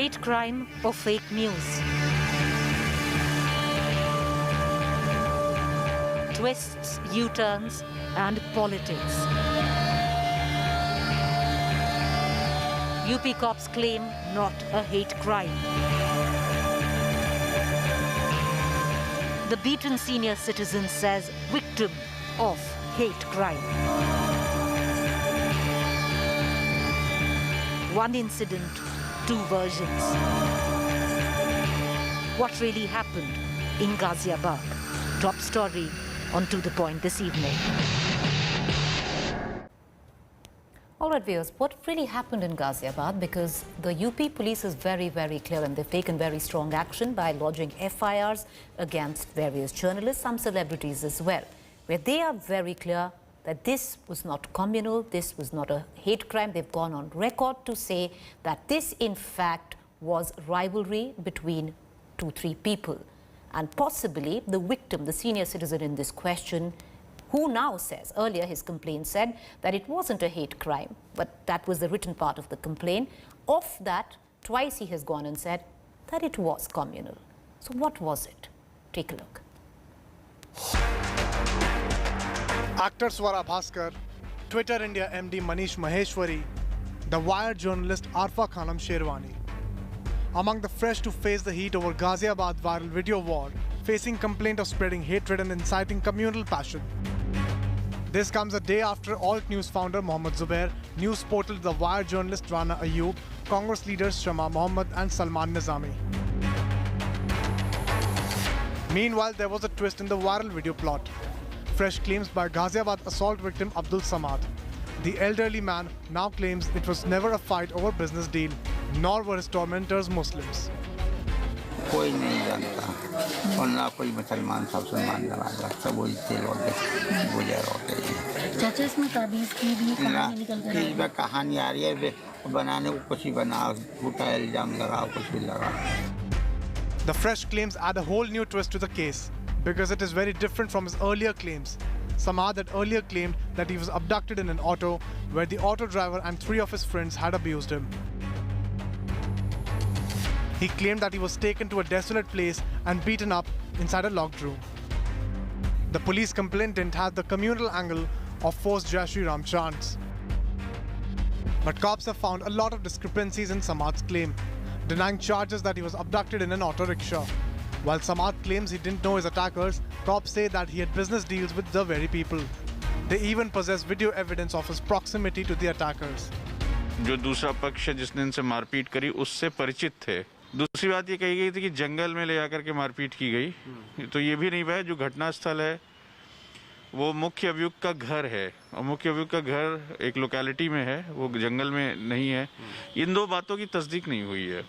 Hate crime or fake news? Twists, U-turns and politics. UP cops claim not a hate crime. The beaten senior citizen says victim of hate crime. One incident, two versions. What really happened in Ghaziabad? Top story on To The Point this evening. All right, viewers, what really happened in Ghaziabad? Because the UP police is very, very clear and they've taken very strong action by lodging FIRs against various journalists, some celebrities as well, where they are very clear that this was not communal, this was not a hate crime. They've gone on record to say that this, in fact, was rivalry between 2-3 people. And possibly the victim, the senior citizen in this question, who now says, earlier his complaint said that it wasn't a hate crime, but that was the written part of the complaint. Of that, twice he has gone and said that it was communal. So what was it? Take a look. Actor Swara Bhaskar, Twitter India MD Manish Maheshwari, the Wire journalist Arfa Khanam Sherwani. Among the fresh to face the heat over Ghaziabad viral video war, facing complaint of spreading hatred and inciting communal passion. This comes a day after Alt News founder Mohammad Zubair, news portal The Wire journalist Rana Ayyub, Congress leaders Shama Mohammad and Salman Nizami. Meanwhile, there was a twist in the viral video plot. Fresh claims by Ghaziabad assault victim Abdul Samad. The elderly man now claims it was never a fight over business deal, nor were his tormentors Muslims. कोई नहीं जानता और ना कोई मुसलमान सब सलमान दरवाजा सब वही तेल होते गुजर होते हैं चाचा इसमें ताबीज़ की भी कहानी निकल कर आई है कहानी आ रही है बनाने को कुछ ही बना झूठा इल्जाम लगाओ कुछ भी लगाओ. The fresh claims add a whole new twist to the case because it is very different from his earlier claims. Samad had earlier claimed that he was abducted in an auto where the auto driver and 3 of his friends had abused him. He claimed that he was taken to a desolate place and beaten up inside a locked room. The police complaint didn't have the communal angle of forced Jai Shri Ram chants. But cops have found a lot of discrepancies in Samad's claim, denying charges that he was abducted in an auto rickshaw. While Samad claims he didn't know his attackers, cops say that he had business deals with the very people. They even possess video evidence of his proximity to the attackers. जो दूसरा पक्ष है जिसने इनसे मारपीट करी उससे परिचित थे. दूसरी बात ये कही गई थी कि जंगल में ले जाकर के मारपीट की गई. तो ये भी नहीं है जो घटना स्थल है वो मुख्य अभियुक्त का घर है और मुख्य अभियुक्त का घर एक लोकेलिटी में है, वो जंगल में नहीं है. इन दो बातों की तस्दीक नहीं हुई है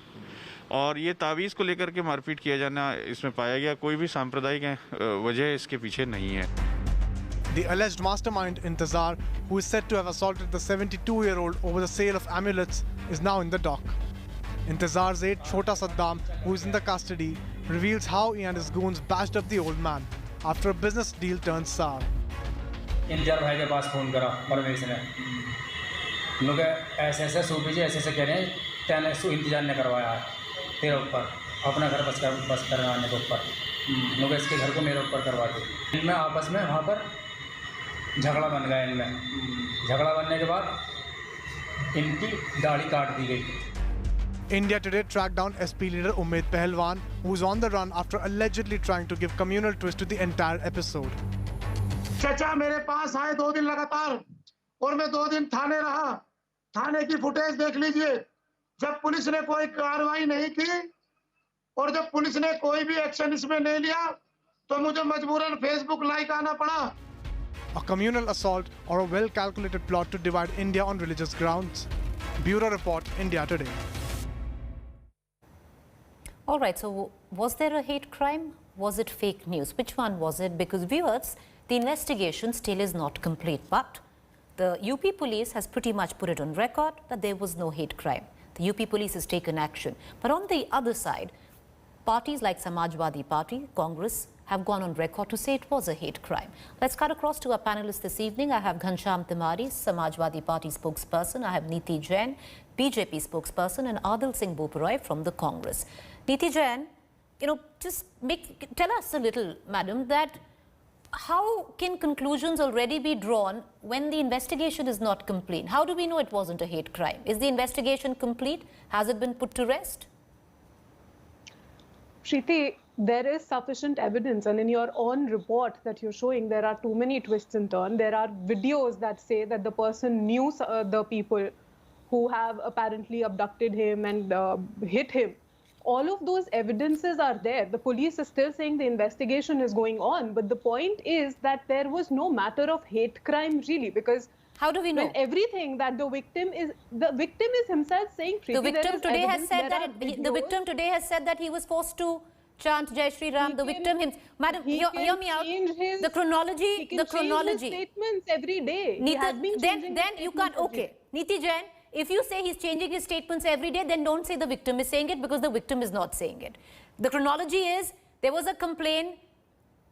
और ये तावीज़ को लेकर के मारपीट किया जाना इसमें पाया गया. कोई भी सांप्रदायिक वजह इसके पीछे नहीं है. The alleged mastermind Intezar, who is said to have assaulted the 72-year-old over the sale of amulets, is now in the dock. Intezar's aide Chota Saddam, who is in the custody, reveals how he and his goons bashed up the old man after a business deal turned sour. इंतजार भाई के पास phone करा परवेश ने. लोग ऐसे सूफी जी ऐसे कह रहे हैं तेने सु इंतजार ने करवाया है तेरे ऊपर अपना घर बस करवाने के ऊपर. लोग इसके घर को मेरे ऊपर करवा दे. इनमें आपस में वहाँ पर झगड़ा बन गया. इनमें झगड़ा बनने के बाद इनकी दाढ़ी काट दी गई. India Today tracked down SP Leader Ummed Pehalwan, who is on the run after allegedly trying to give communal twist to the entire episode. चाचा मेरे पास आए 2 दिन लगातार और मैं 2 दिन थाने रहा. थाने की फुटेज देख लीजिए. जब पुलिस ने कोई कार्रवाई नहीं की और जब पुलिस ने कोई भी एक्शन इसमें नहीं लिया तो मुझे मजबूरन फेसबुक लाइक आना पड़ा. A communal assault or a well-calculated plot to divide India on religious grounds? Bureau Report, India Today. All right, so was there a hate crime? Was it fake news? Which one was it? Because viewers, the investigation still is not complete, but the UP police has pretty much put it on record that there was no hate crime. The UP police has taken action. But on the other side, parties like Samajwadi Party, Congress have gone on record to say it was a hate crime. Let's cut across to our panelists this evening. I have Ghaziabad, Samajwadi Party spokesperson. I have Neeti Jain, BJP spokesperson, and Adil Singh Boparoy from the Congress. Neeti Jain, just tell us a little, madam, that how can conclusions already be drawn when the investigation is not complete? How do we know it wasn't a hate crime? Is the investigation complete? Has it been put to rest? Shriti, there is sufficient evidence, and in your own report that you're showing, there are too many twists and turns. There are videos that say that the person knew the people who have apparently abducted him and hit him. All of those evidences are there. The police is still saying the investigation is going on, but the point is that there was no matter of hate crime really, because how do we know? When everything that the victim is himself saying. The victim today has said that he was forced to chant Jai Shri Ram. The victim himself. Madam, hear me out. The chronology. Change his statements every day. Then you can't. Okay, Neeti Jain. If you say he's changing his statements every day, then don't say the victim is saying it, because the victim is not saying it. The chronology is there was a complaint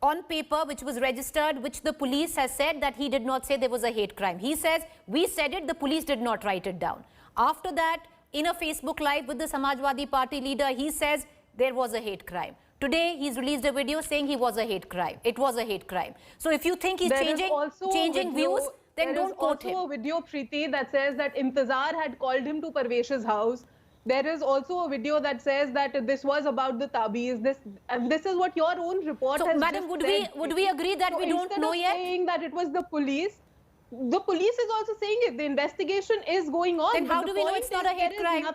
on paper which was registered, which the police has said that he did not say there was a hate crime. He says, we said it, the police did not write it down. After that, in a Facebook Live with the Samajwadi Party leader, he says there was a hate crime. Today, he's released a video saying he was a hate crime. It was a hate crime. So if you think he's changing views, then don't quote him. There is also a video, Preeti, that says that Intezar had called him to Parvesh's house. There is also a video that says that this was about the tabiz. This is what your own report has madam, just said. would we agree that we don't know yet? Saying that it was the police is also saying it. The investigation is going on. Then how do we know it's not a hate crime?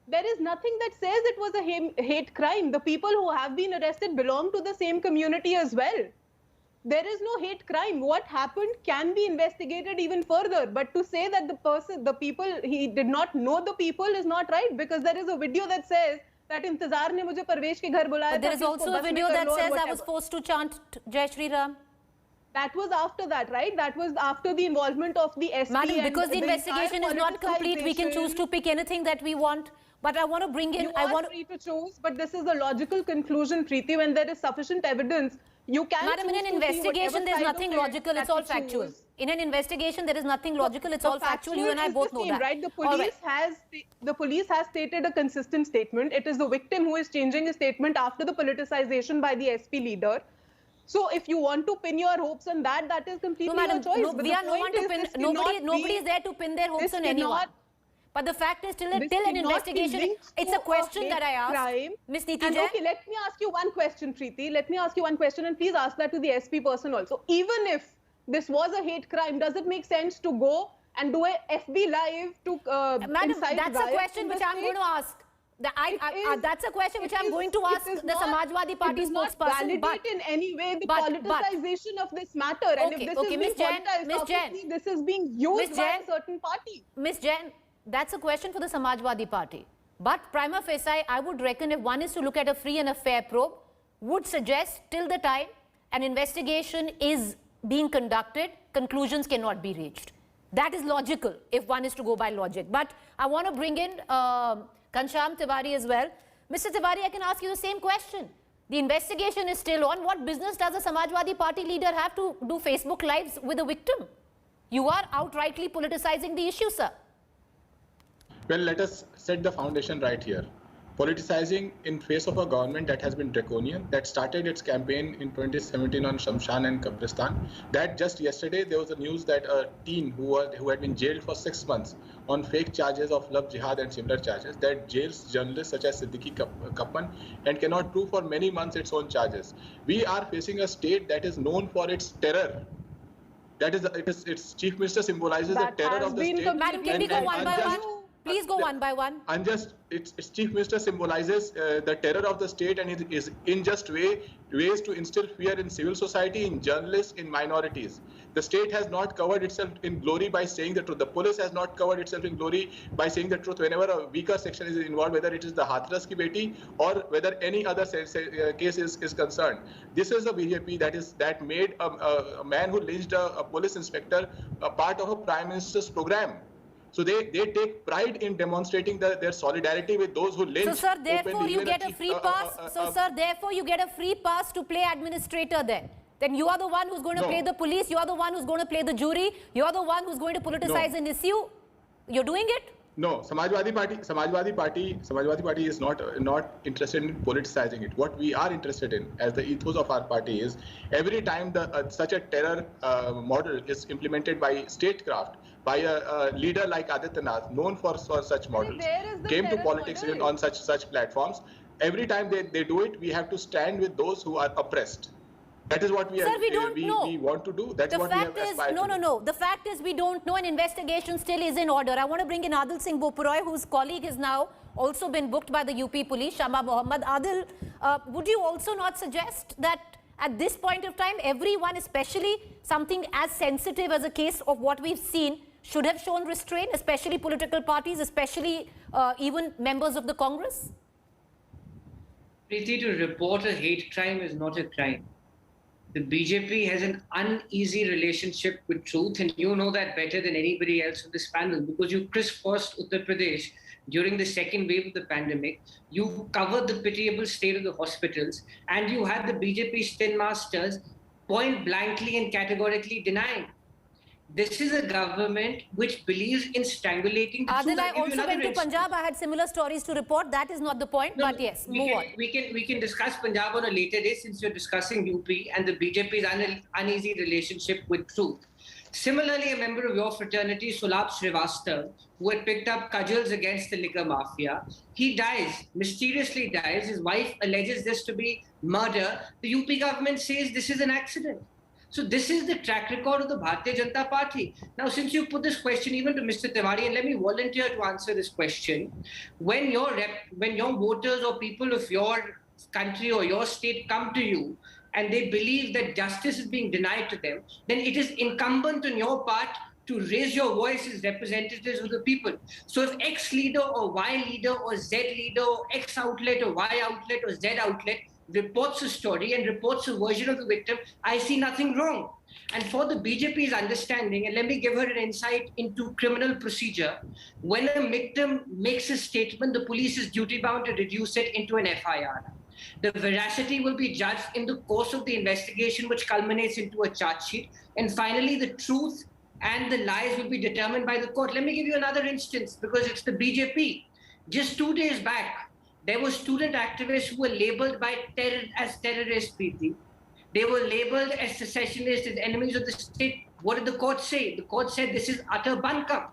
There is nothing that says it was a hate crime. The people who have been arrested belong to the same community as well. There is no hate crime. What happened can be investigated even further. But to say that he did not know the people is not right, because there is a video that says that Intezar ne mujhe Parvesh ke ghar bulaya. But there is also a video that says I was forced to chant Jai Shri Ram. That was after that, right? That was after the involvement of the SP. Madam, because the investigation is not complete, we can choose to pick anything that we want. But I want to bring in... You are free to choose, but this is a logical conclusion, Preeti, when there is sufficient evidence. You can Madam, in an investigation, there's nothing logical, it's all factual. In an investigation, there is nothing logical, it's all factual. You and I both know that. Right? The police has stated a consistent statement. It is the victim who is changing his statement after the politicization by the SP leader. So if you want to pin your hopes on that, that is completely your choice. No, we are no one to pin. Nobody is there to pin their hopes on anyone. But the fact is, till an investigation, it's a question that I asked. Ms. Neeti Jain. Okay, let me ask you one question, Preeti. Let me ask you one question, and please ask that to the SP person also. Even if this was a hate crime, does it make sense to go and do a FB live to Madam, that's a question which I'm going to ask. That's a question which I'm going to ask the Samajwadi Party spokesperson. Validate in any way the politicization of this matter. And if this is being politicized, obviously this is being used by a certain party. Ms. Jain, that's a question for the Samajwadi Party. But prima facie, I would reckon if one is to look at a free and a fair probe, would suggest till the time an investigation is being conducted, conclusions cannot be reached. That is logical if one is to go by logic. But I want to bring in Ghanshyam Tiwari as well. Mr. Tiwari, I can ask you the same question. The investigation is still on. What business does a Samajwadi Party leader have to do Facebook Lives with a victim? You are outrightly politicizing the issue, sir. Well, let us set the foundation right here. Politicizing in face of a government that has been draconian, that started its campaign in 2017 on Shamshan and Kabristan. That just yesterday there was a news that a teen who had been jailed for 6 months on fake charges of love jihad and similar charges, that jails journalists such as Siddiqui Kappan and cannot prove for many months its own charges. We are facing a state that is known for its terror. That is, its chief minister symbolizes the terror of the state. Madam, can we go one by one? Please go one by one. Its chief minister symbolizes the terror of the state, and it is in just ways to instill fear in civil society, in journalists, in minorities. The state has not covered itself in glory by saying the truth. The police has not covered itself in glory by saying the truth whenever a weaker section is involved, whether it is the Hathras ki beti or whether any other case is concerned. This is a BJP that made a man who lynched a police inspector a part of a prime minister's program. So they take pride in demonstrating their solidarity with those who lynch. So, sir, therefore you get a free pass. Sir, therefore you get a free pass to play administrator then. Then you are the one who's going to play the police. You are the one who's going to play the jury. You are the one who's going to politicize an issue. You're doing it? No, Samajwadi Party is not interested in politicizing it. What we are interested in, as the ethos of our party, is every time such a terror model is implemented by statecraft, by a leader like Adityanath, known for such models, came to politics on such platforms. Every time they do it, we have to stand with those who are oppressed. That is what we want to do. That's what we have aspired to. No. The fact is we don't know, and investigation still is in order. I want to bring in Adil Singh Bopuroy, whose colleague has now also been booked by the UP police, Shama Mohammed. Adil, would you also not suggest that at this point of time, everyone, especially something as sensitive as a case of what we've seen, should have shown restraint, especially political parties, especially even members of the Congress? Preeti, to report a hate crime is not a crime. The BJP has an uneasy relationship with truth, and you know that better than anybody else on this panel because you crisscrossed Uttar Pradesh during the second wave of the pandemic. You covered the pitiable state of the hospitals, and you had the BJP spin masters point blankly and categorically denying. This is a government which believes in strangulating the truth. Adil, I also went to Punjab. I had similar stories to report. That is not the point, but yes, move on. We can discuss Punjab on a later day since you're discussing UP and the BJP's uneasy relationship with truth. Similarly, a member of your fraternity, Sulabh Srivastav, who had picked up cudgels against the liquor mafia, he dies, mysteriously dies. His wife alleges this to be murder. The UP government says this is an accident. So this is the track record of the Bharatiya Janata Party. Now, since you put this question even to Mr. Tiwari, and let me volunteer to answer this question, when your voters or people of your country or your state come to you and they believe that justice is being denied to them, then it is incumbent on your part to raise your voice as representatives of the people. So if X leader or Y leader or Z leader or X outlet or Y outlet or Z outlet reports a story and reports a version of the victim, I see nothing wrong. And for the BJP's understanding, and let me give her an insight into criminal procedure, when a victim makes a statement, the police is duty-bound to reduce it into an FIR. The veracity will be judged in the course of the investigation, which culminates into a charge sheet. And finally, the truth and the lies will be determined by the court. Let me give you another instance, because it's the BJP. Just 2 days back, there were student activists who were labeled as terrorists, Preeti. They were labeled as secessionists, as enemies of the state. What did the court say? The court said this is utter buncombe.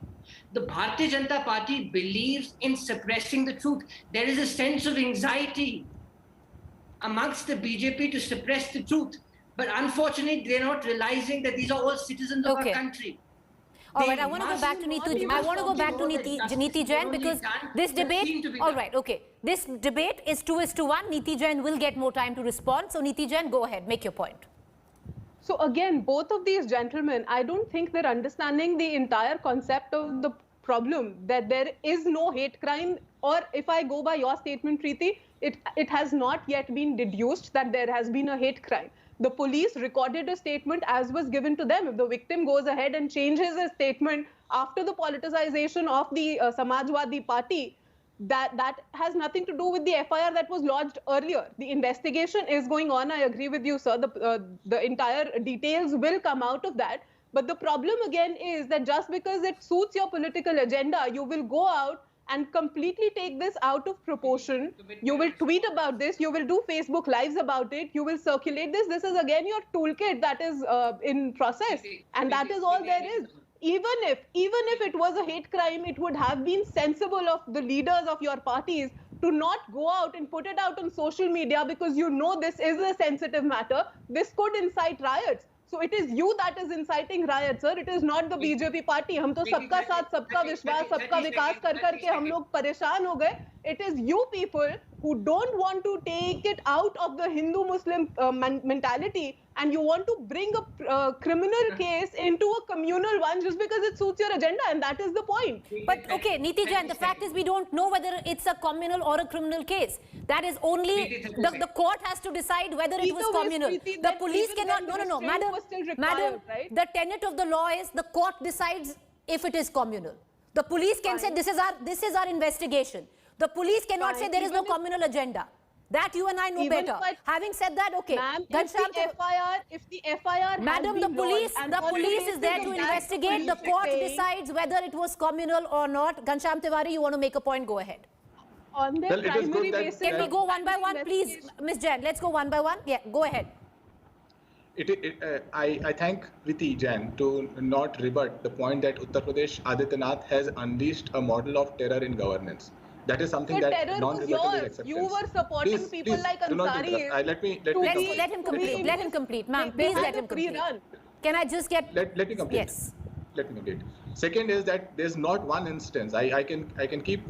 The Bharatiya Janata Party believes in suppressing the truth. There is a sense of anxiety amongst the BJP to suppress the truth. But unfortunately, they're not realizing that these are all citizens of our country. All right, I want to go back to Neeti Jain because this debate, all right, okay. This debate is 2:1. Neeti Jain will get more time to respond. So Neeti Jain, go ahead, make your point. So again, both of these gentlemen, I don't think they're understanding the entire concept of the problem, that there is no hate crime, or if I go by your statement, Preeti, it has not yet been deduced that there has been a hate crime. The police recorded a statement as was given to them. If the victim goes ahead and changes his statement after the politicization of the Samajwadi Party, that has nothing to do with the FIR that was lodged earlier. The investigation is going on. I agree with you, sir. The entire details will come out of that. But the problem again is that just because it suits your political agenda, you will go out and completely take this out of proportion. You will tweet about this. You will do Facebook Lives about it. You will circulate this. This is again your toolkit that is in process. And that is all there is. Even if it was a hate crime, it would have been sensible of the leaders of your parties to not go out and put it out on social media, because you know this is a sensitive matter. This could incite riots. So it is you that is inciting riots, sir. It is not the BJP party. हम तो सबका साथ, सबका विश्वास, सबका विकास कर के हम लोग परेशान हो गए. It is you people who don't want to take it out of the Hindu-Muslim mentality, and you want to bring a criminal case into a communal one just because it suits your agenda, and that is the point. But okay, Neeti Jain, the fact is we don't know whether it's a communal or a criminal case. That is only, the court has to decide whether it was communal. The police cannot, no, madam, right? the tenet of the law is the court decides if it is communal. The police can say this is our investigation. The police cannot say there is no communal agenda. That you and I know better. Having said that, okay. Ma'am, if the FIR Madam, the police is there to investigate. The court decides whether it was communal or not. Ghanshyam Tiwari, you want to make a point? Go ahead. On their primary basis. Can we go one by one, please, Ms. Jain? Let's go one by one. Yeah, go ahead. I thank Priti Jain to not rebut the point that Uttar Pradesh Adityanath has unleashed a model of terror in governance. That is something that non-rebuttable acceptance. You were supporting people like Ansari. Let him complete. Let him complete, ma'am. Please let him complete. Can I just get? Let me complete. Yes. Let me complete. Second is that there's not one instance. I can keep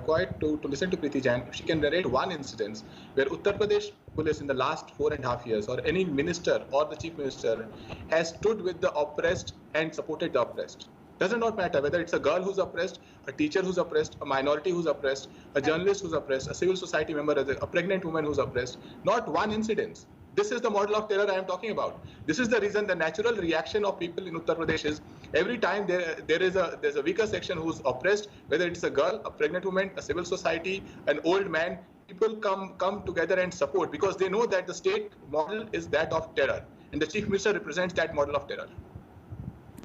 quiet to listen to Priti Jain. She can narrate one instance where Uttar Pradesh police in the last 4.5 years, or any minister or the chief minister, has stood with the oppressed and supported the oppressed. Does not matter whether it's a girl who's oppressed, a teacher who's oppressed, a minority who's oppressed, a journalist who's oppressed, a civil society member, a pregnant woman who's oppressed. Not one incident. This is the model of terror I am talking about. This is the reason the natural reaction of people in Uttar Pradesh is every time there's a weaker section who's oppressed, whether it's a girl, a pregnant woman, a civil society, an old man, people come together and support because they know that the state model is that of terror, and the chief minister represents that model of terror.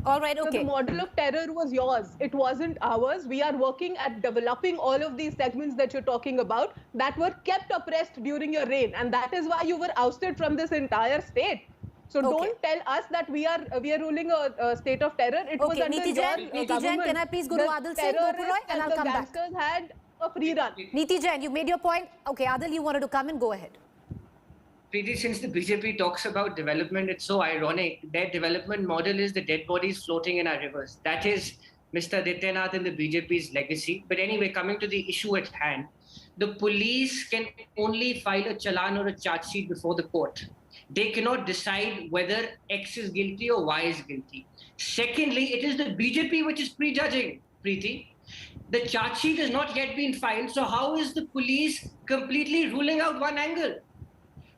All right, okay. So the model of terror was yours. It wasn't ours. We are working at developing all of these segments that you're talking about that were kept oppressed during your reign. And that is why you were ousted from this entire state. So don't tell us that we are ruling a state of terror. It was under Niti your Jain, can I please go to Adil Singh Gopuroy and I'll come back. The gangsters had a free run. Niti Jain, you made your point. Okay, Adil, you wanted to come in. Go ahead. Preeti, since the BJP talks about development, it's so ironic. Their development model is the dead bodies floating in our rivers. That is Mr. Adityanath and the BJP's legacy. But anyway, coming to the issue at hand, the police can only file a challan or a charge sheet before the court. They cannot decide whether X is guilty or Y is guilty. Secondly, it is the BJP which is prejudging, Preeti. The charge sheet has not yet been filed. So how is the police completely ruling out one angle?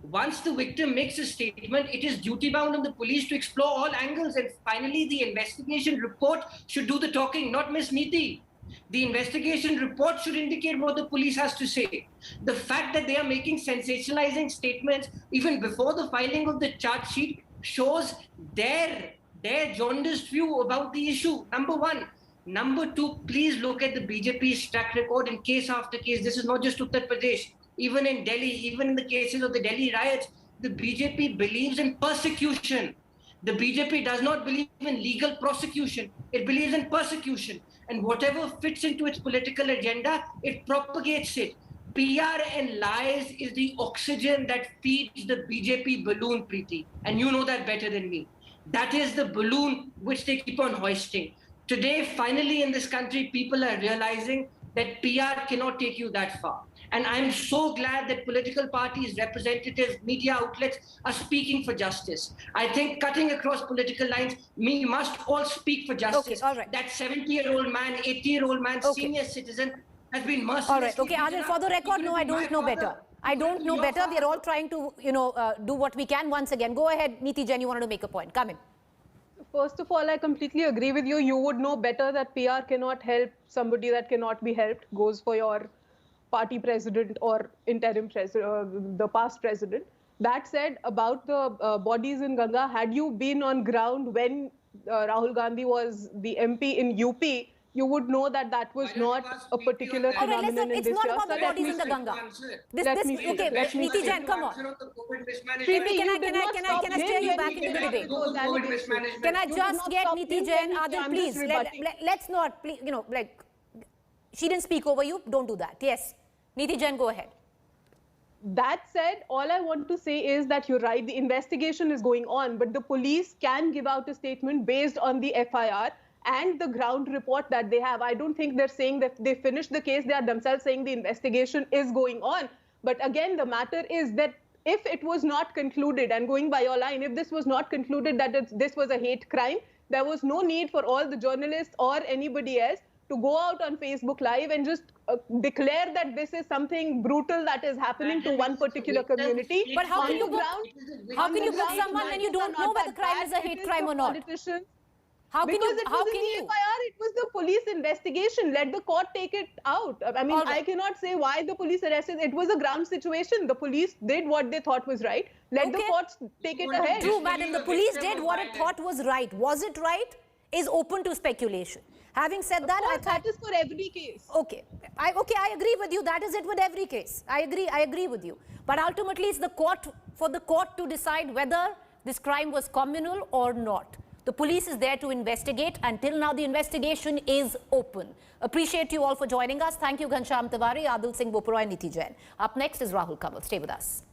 Once the victim makes a statement, it is duty bound on the police to explore all angles. And finally, the investigation report should do the talking, not Ms. Niti. The investigation report should indicate what the police has to say. The fact that they are making sensationalizing statements even before the filing of the charge sheet shows their jaundiced view about the issue, number one. Number two, please look at the BJP's track record in case after case. This is not just Uttar Pradesh. Even in Delhi, even in the cases of the Delhi riots, the BJP believes in persecution. The BJP does not believe in legal prosecution. It believes in persecution. And whatever fits into its political agenda, it propagates it. PR and lies is the oxygen that feeds the BJP balloon, Preeti. And you know that better than me. That is the balloon which they keep on hoisting. Today, finally in this country, people are realizing that PR cannot take you that far. And I'm so glad that political parties, representatives, media outlets are speaking for justice. I think cutting across political lines, we must all speak for justice. Okay, all right. That 70-year-old man, 80-year-old man, senior citizen has been mercilessly... All right, okay, Adil, for the record, no, I don't know better. I don't know better. We are all trying to, do what we can once again. Go ahead, Niti Jain, you wanted to make a point. Come in. First of all, I completely agree with you. You would know better that PR cannot help somebody that cannot be helped. Goes for your party president or interim president, the past president. That said, about the bodies in Ganga, had you been on ground when Rahul Gandhi was the MP in UP, you would know that that was not a particular phenomenon in this year. It's not about the bodies in the Ganga. Okay, Niti Jain, come on. Priti, can I steer you back into the debate? Can I just get Niti Jain, Adil, please? Let's not, she didn't speak over you. Don't do that. Yes. Niti Jain, go ahead. That said, all I want to say is that you're right, the investigation is going on, but the police can give out a statement based on the FIR and the ground report that they have. I don't think they're saying that they finished the case. They are themselves saying the investigation is going on. But again, the matter is that if it was not concluded, and going by your line, if this was not concluded that this was a hate crime, there was no need for all the journalists or anybody else to go out on Facebook Live and just declare that this is something brutal that is happening to one particular community. But how can you book someone when you don't know whether the crime is a hate crime or not? How can you? it was the police investigation. Let the court take it out. I mean, I cannot say why the police arrested. It was a ground situation. The police did what they thought was right. Let the courts take it ahead. True, madam. The police did what it thought was right. Was it right? Is open to speculation. Having said that, I thought that is for every case. Okay, I agree with you. That is it with every case. I agree with you. But ultimately, it's for the court to decide whether this crime was communal or not. The police is there to investigate. Until now, the investigation is open. Appreciate you all for joining us. Thank you, Ghanshyam Tiwari, Adil Singh Bopura, and Niti Jain. Up next is Rahul Kamal. Stay with us.